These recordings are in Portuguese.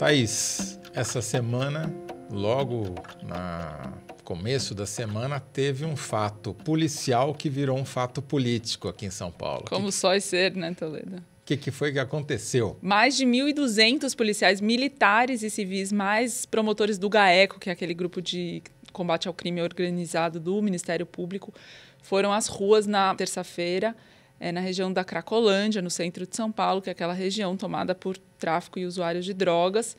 Thaís, essa semana, logo no começo da semana, teve um fato policial que virou um fato político aqui em São Paulo. Como só ser, né, Toledo? O que foi que aconteceu? Mais de 1.200 policiais militares e civis, mais promotores do GAECO, que é aquele grupo de combate ao crime organizado do Ministério Público, foram às ruas na terça-feira, na região da Cracolândia, no centro de São Paulo, que é aquela região tomada por tráfico e usuários de drogas.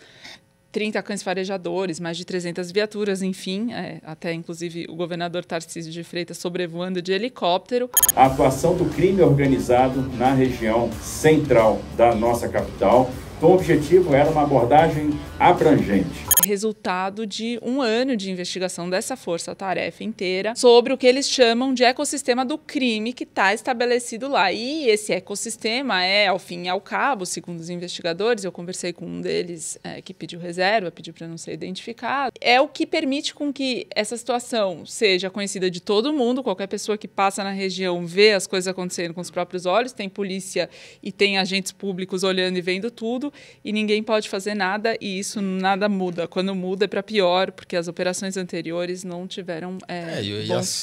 30 cães farejadores, mais de 300 viaturas, enfim, até inclusive o governador Tarcísio de Freitas sobrevoando de helicóptero. A atuação do crime organizado na região central da nossa capital, o objetivo era uma abordagem abrangente. Resultado de um ano de investigação dessa força-tarefa inteira sobre o que eles chamam de ecossistema do crime que está estabelecido lá. E esse ecossistema ao fim e ao cabo, segundo os investigadores, eu conversei com um deles que pediu reserva, pediu para não ser identificado, é o que permite com que essa situação seja conhecida de todo mundo, qualquer pessoa que passa na região vê as coisas acontecendo com os próprios olhos, tem polícia e tem agentes públicos olhando e vendo tudo, e ninguém pode fazer nada, e isso nada muda. Quando muda é para pior, porque as operações anteriores não tiveram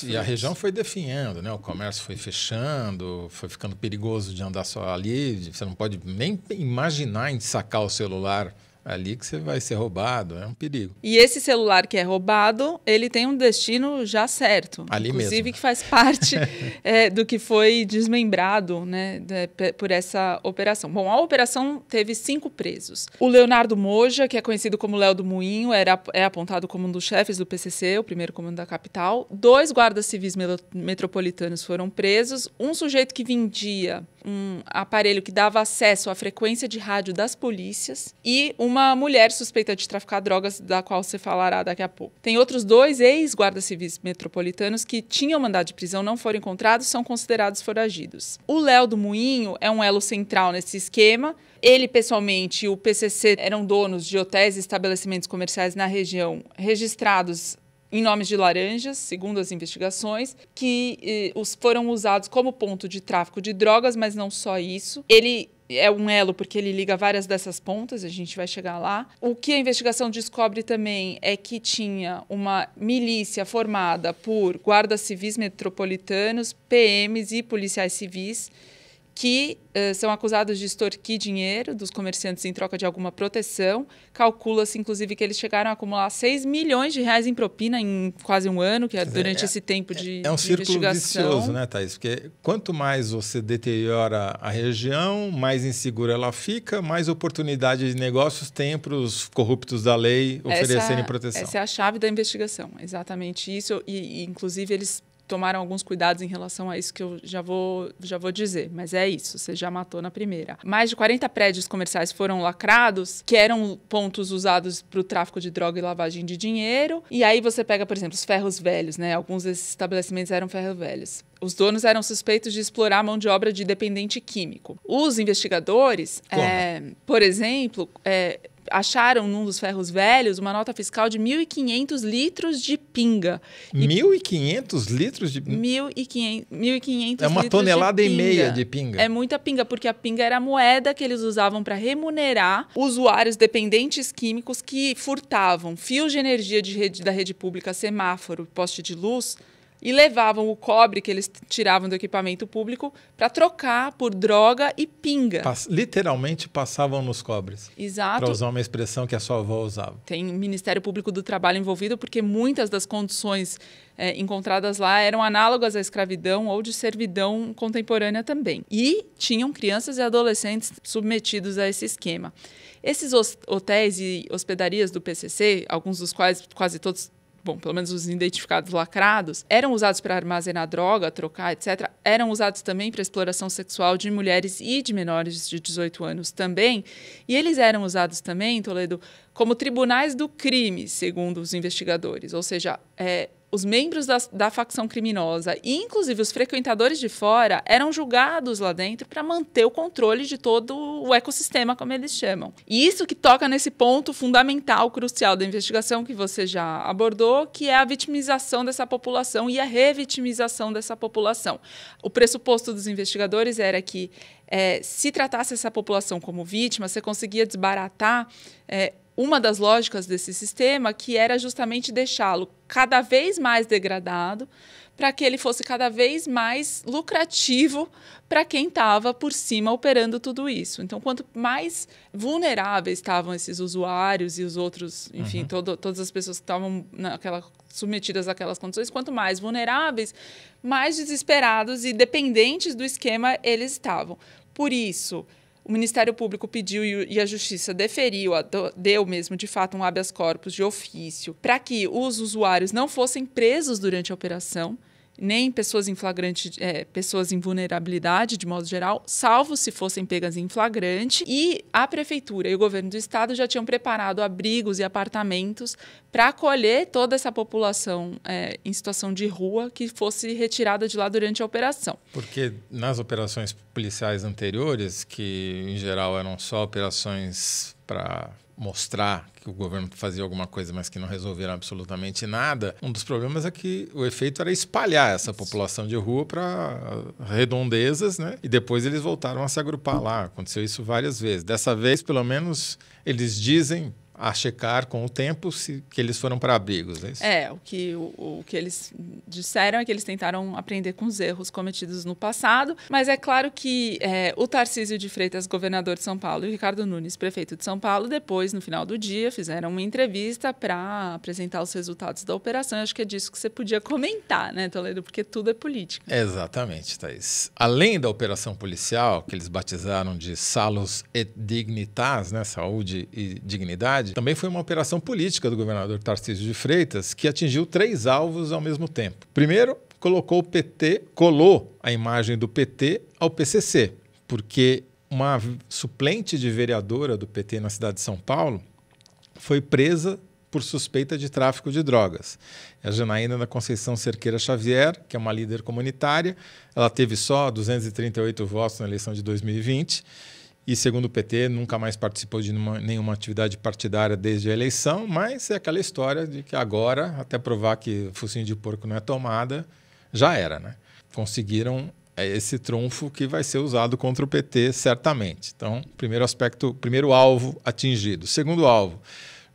e a região foi definhando, né? O comércio foi fechando, foi ficando perigoso de andar só ali, você não pode nem imaginar em sacar o celular ali que você vai ser roubado, é um perigo. E esse celular que é roubado, ele tem um destino já certo. Ali inclusive mesmo. Que faz parte do que foi desmembrado, né, por essa operação. Bom, a operação teve 5 presos. O Leonardo Moja, que é conhecido como Léo do Moinho, é apontado como um dos chefes do PCC, o primeiro comando da capital. 2 guardas civis metropolitanos foram presos. Um sujeito que vendia um aparelho que dava acesso à frequência de rádio das polícias e uma mulher suspeita de traficar drogas, da qual você falará daqui a pouco. Tem outros 2 ex-guardas civis metropolitanos que tinham mandado de prisão, não foram encontrados, são considerados foragidos. O Léo do Moinho é um elo central nesse esquema. Ele, pessoalmente, e o PCC eram donos de hotéis e estabelecimentos comerciais na região registrados em nomes de laranjas, segundo as investigações, que foram usados como ponto de tráfico de drogas, mas não só isso. Ele é um elo porque ele liga várias dessas pontas, a gente vai chegar lá. O que a investigação descobre também é que tinha uma milícia formada por guardas civis metropolitanos, PMs e policiais civis, que são acusados de extorquir dinheiro dos comerciantes em troca de alguma proteção. Calcula-se, inclusive, que eles chegaram a acumular 6 milhões de reais em propina em quase um ano, que durante esse tempo de É um círculo investigação. vicioso, né, Thaís? Porque quanto mais você deteriora a região, mais insegura ela fica, mais oportunidade de negócios tem para os corruptos da lei oferecerem proteção. Essa é a chave da investigação, exatamente isso. E inclusive, eles tomaram alguns cuidados em relação a isso que eu já vou dizer, mas é isso, você já matou na primeira. Mais de 40 prédios comerciais foram lacrados, que eram pontos usados para o tráfico de droga e lavagem de dinheiro, e aí você pega, por exemplo, os ferros velhos, né? Alguns desses estabelecimentos eram ferros velhos. Os donos eram suspeitos de explorar a mão de obra de dependente químico. Os investigadores, por exemplo, acharam num dos ferros velhos uma nota fiscal de 1.500 litros de pinga. 1.500 litros de pinga? 1.500 é uma litros tonelada de e meia de pinga. É muita pinga, porque a pinga era a moeda que eles usavam para remunerar usuários dependentes químicos que furtavam fios de energia da rede pública, semáforo, poste de luz, e levavam o cobre que eles tiravam do equipamento público para trocar por droga e pinga. Literalmente passavam nos cobres. Exato. Para usar uma expressão que a sua avó usava. Tem o Ministério Público do Trabalho envolvido, porque muitas das condições encontradas lá eram análogas à escravidão ou de servidão contemporânea também. E tinham crianças e adolescentes submetidos a esse esquema. Esses hotéis e hospedarias do PCC, alguns dos quais quase todos, bom, pelo menos os identificados lacrados, eram usados para armazenar droga, trocar, etc. Eram usados também para exploração sexual de mulheres e de menores de 18 anos também. E eles eram usados também, Toledo, como tribunais do crime, segundo os investigadores. Ou seja, os membros da facção criminosa e, inclusive, os frequentadores de fora eram julgados lá dentro para manter o controle de todo o ecossistema, como eles chamam. E isso que toca nesse ponto fundamental, crucial da investigação que você já abordou, que é a vitimização dessa população e a revitimização dessa população. O pressuposto dos investigadores era que, se tratasse essa população como vítima, você conseguia desbaratar uma das lógicas desse sistema, que era justamente deixá-lo cada vez mais degradado, para que ele fosse cada vez mais lucrativo para quem estava por cima operando tudo isso. Então, quanto mais vulneráveis estavam esses usuários e os outros, enfim, todas as pessoas que estavam submetidas àquelas condições, quanto mais vulneráveis, mais desesperados e dependentes do esquema eles estavam. Por isso, o Ministério Público pediu e a Justiça deferiu, deu mesmo, de fato, um habeas corpus de ofício para que os usuários não fossem presos durante a operação, nem pessoas em flagrante, pessoas em vulnerabilidade, de modo geral, salvo se fossem pegas em flagrante. E a Prefeitura e o Governo do Estado já tinham preparado abrigos e apartamentos para acolher toda essa população em situação de rua que fosse retirada de lá durante a operação. Porque nas operações policiais anteriores, que em geral eram só operações para mostrar que o governo fazia alguma coisa, mas que não resolveram absolutamente nada, um dos problemas é que o efeito era espalhar essa população de rua para redondezas, né? E depois eles voltaram a se agrupar lá. Aconteceu isso várias vezes. Dessa vez, pelo menos, eles dizem a checar com o tempo que eles foram para abrigos. É isso? O que eles disseram é que eles tentaram aprender com os erros cometidos no passado, mas é claro que o Tarcísio de Freitas, governador de São Paulo, e o Ricardo Nunes, prefeito de São Paulo, depois, no final do dia, fizeram uma entrevista para apresentar os resultados da operação. Eu acho que é disso que você podia comentar, né, Toledo? Porque tudo é política. Exatamente, Thaís. Além da operação policial, que eles batizaram de Salus et Dignitas, né, saúde e dignidade, também foi uma operação política do governador Tarcísio de Freitas, que atingiu 3 alvos ao mesmo tempo. Primeiro, colou a imagem do PT ao PCC, porque uma suplente de vereadora do PT na cidade de São Paulo foi presa por suspeita de tráfico de drogas. É a Janaína da Conceição Cerqueira Xavier, que é uma líder comunitária. Ela teve só 238 votos na eleição de 2020 e, segundo o PT, nunca mais participou de nenhuma atividade partidária desde a eleição, mas é aquela história de que agora, até provar que focinho de porco não é tomada, já era, né? Conseguiram esse trunfo que vai ser usado contra o PT, certamente. Então, primeiro alvo atingido. Segundo alvo,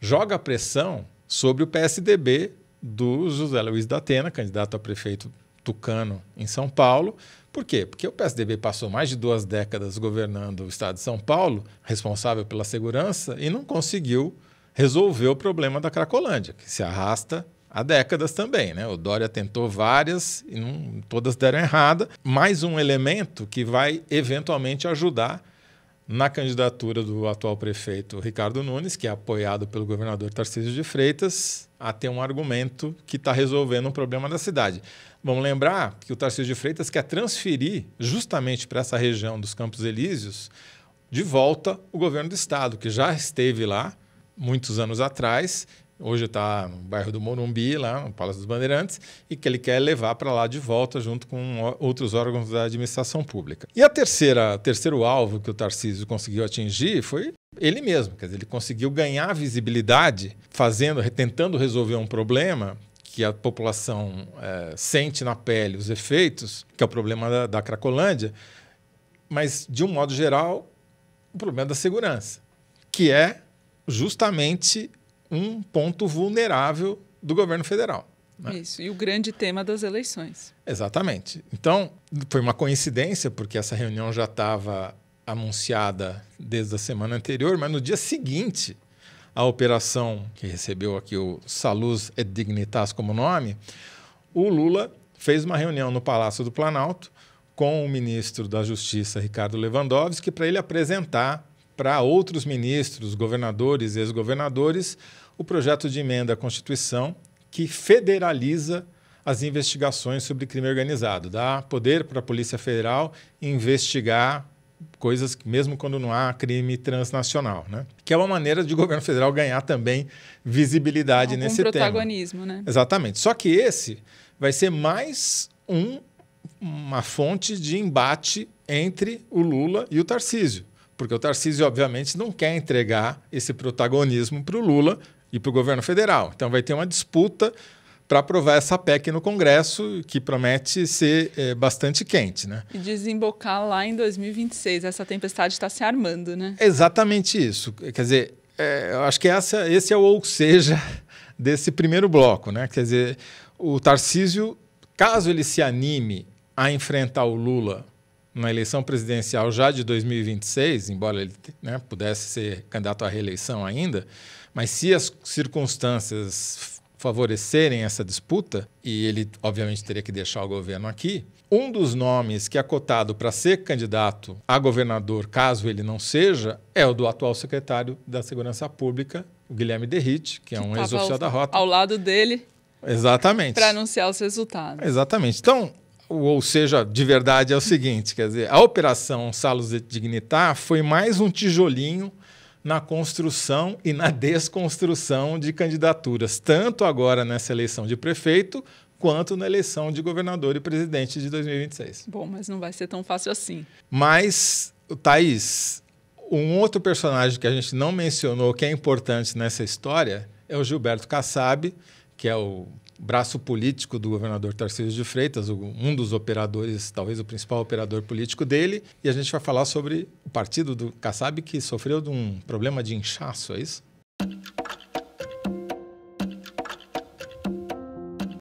joga pressão sobre o PSDB do José Luiz da Atena, candidato a prefeito tucano em São Paulo. Por quê? Porque o PSDB passou mais de 2 décadas governando o estado de São Paulo, responsável pela segurança, e não conseguiu resolver o problema da Cracolândia, que se arrasta há décadas também, né? O Dória tentou várias e todas deram errada. Mais um elemento que vai eventualmente ajudar na candidatura do atual prefeito Ricardo Nunes, que é apoiado pelo governador Tarcísio de Freitas, a ter um argumento que está resolvendo um problema da cidade. Vamos lembrar que o Tarcísio de Freitas quer transferir justamente para essa região dos Campos Elíseos de volta o governo do estado, que já esteve lá muitos anos atrás. Hoje está no bairro do Morumbi, lá no Palácio dos Bandeirantes, e que ele quer levar para lá de volta junto com outros órgãos da administração pública. E terceiro alvo que o Tarcísio conseguiu atingir foi ele mesmo. Quer dizer, ele conseguiu ganhar visibilidade tentando resolver um problema que a população sente na pele os efeitos, que é o problema da Cracolândia, mas, de um modo geral, o problema da segurança, que é justamente um ponto vulnerável do governo federal. Né? Isso, e o grande tema das eleições. Exatamente. Então, foi uma coincidência, porque essa reunião já estava anunciada desde a semana anterior, mas no dia seguinte, a operação que recebeu aqui o Salus et Dignitas como nome, o Lula fez uma reunião no Palácio do Planalto com o ministro da Justiça, Ricardo Lewandowski, para ele apresentar para outros ministros, governadores e ex-governadores, o projeto de emenda à Constituição que federaliza as investigações sobre crime organizado, dá poder para a Polícia Federal investigar coisas que, mesmo quando não há crime transnacional, né? Que é uma maneira de o governo federal ganhar também visibilidade nesse tema. Protagonismo, né? Exatamente. Só que esse vai ser mais uma fonte de embate entre o Lula e o Tarcísio. Porque o Tarcísio, obviamente, não quer entregar esse protagonismo para o Lula e para o governo federal. Então, vai ter uma disputa para aprovar essa PEC no Congresso, que promete ser bastante quente, né? E desembocar lá em 2026. Essa tempestade está se armando, né? Exatamente isso. Quer dizer, eu acho que esse é o ou seja desse primeiro bloco, né? Quer dizer, o Tarcísio, caso ele se anime a enfrentar o Lula na eleição presidencial já de 2026, embora ele, né, pudesse ser candidato à reeleição ainda, mas se as circunstâncias favorecerem essa disputa, e ele obviamente teria que deixar o governo aqui, um dos nomes que é cotado para ser candidato a governador, caso ele não seja, é o do atual secretário da Segurança Pública, o Guilherme Derrite, que é um ex-oficial da Rota. Ao lado dele. Exatamente. Para anunciar os resultados. Exatamente. Então, ou seja, de verdade é o seguinte, quer dizer, a Operação Salus et Dignitatis foi mais um tijolinho na construção e na desconstrução de candidaturas, tanto agora nessa eleição de prefeito, quanto na eleição de governador e presidente de 2026. Bom, mas não vai ser tão fácil assim. Mas, Thaís, um outro personagem que a gente não mencionou, que é importante nessa história, é o Gilberto Kassab, que é o braço político do governador Tarcísio de Freitas, um dos operadores, talvez o principal operador político dele, e a gente vai falar sobre o partido do Kassab, que sofreu de um problema de inchaço, é isso?